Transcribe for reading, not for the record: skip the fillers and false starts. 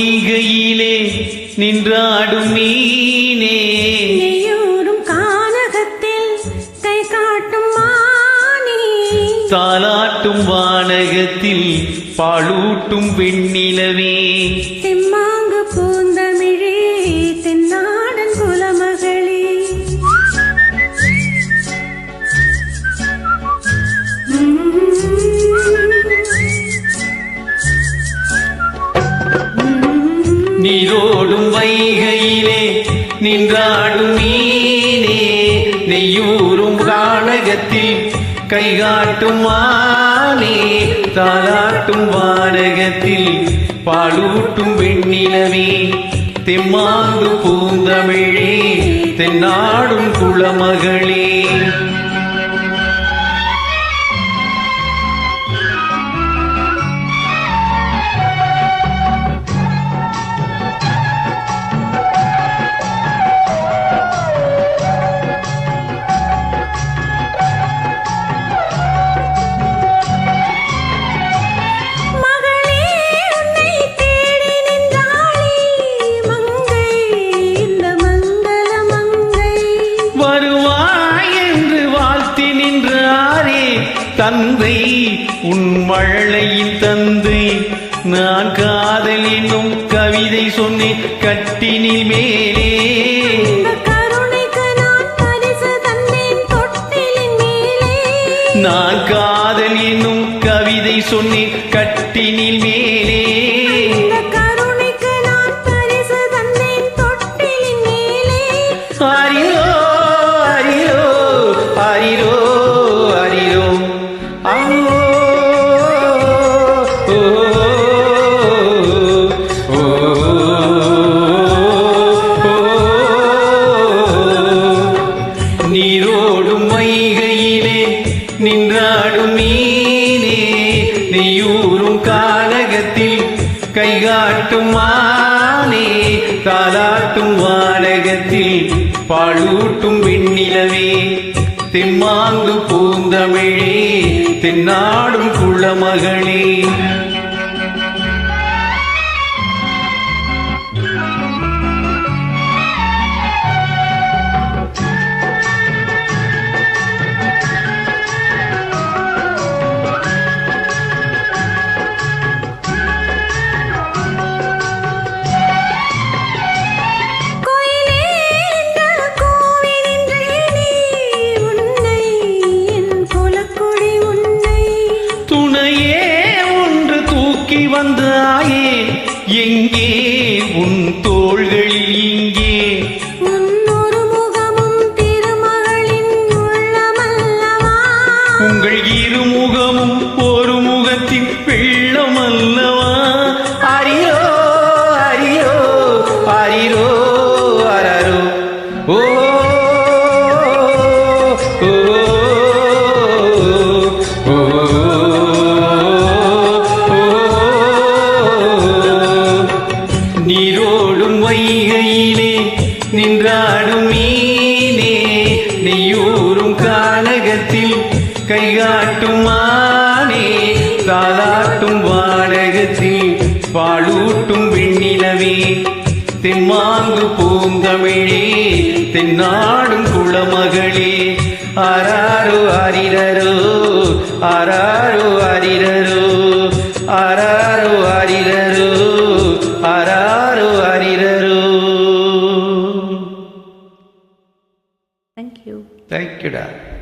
வைகையிலே நின்றாடும் மீனே நெய்யூரும் கானகத்தில் கை காட்டும் மானே தாலாட்டும் வானகத்தில் பாலூட்டும் வெண்ணிலவே தெம்மாங்கு பூந்தமிழே தென்னாடன் குலமகளே நீரோடும் வைகையிலே நின்றாடும் மீனே நெய்யூரும் கானகத்தில் கைகாட்டும் மானே தாலாட்டும் வானகத்தில் பாலூட்டும் வெண்ணிலவே தெம்மாங்கு பூந்தமிழே தென்னாடும் குலமகளே தந்தை உன் மழலையின் தந்தை நான் காதல் என்னும் கவிதை சொன்னேன் கட்டினில் மேலே நான் காதல் என்னும் கவிதை சொன்னேன் கட்டினில் மேலே அரிரோ அரிரோ அரிரோ நீரோடும் வைகையிலே நின்றாடும் மீனே நெய்யூரும் கானகத்தில் கைகாட்டும் மானே தாலாட்டும் வானகத்தில் பாலூட்டும் வெண்ணிலவே தெம்மாங்கு பூந்தமிழே தென்னாடும் குலமகளே வந்தாயே எங்கே உன் தோள்களில் இங்கே உன்னொரு முகமும் திருமகளின் உள்ளமல்லவா உங்கள் இருமுகமும் ஒரு முகத்தின் வெள்ளமல்லவா அரியோ அரியோ அரிரோ அரரோ ஓ நீரோடும் வைகையிலே நின்றாடும் மீனே நெய்யூரும் கானகத்தில் கைகாட்டும் மானே தாலாட்டும் வானகத்தில் பாலூட்டும் வெண்ணிலவே தெம்மாங்கு பூந்தமிழே தென்னாடும் குலமகளே ஆராரோ அரிரரோ ஆராரோ அரிரரோ ஆராரோ அரிரரோ ஆராரோ அரிரரோ. Thank you. Thank you, Dad.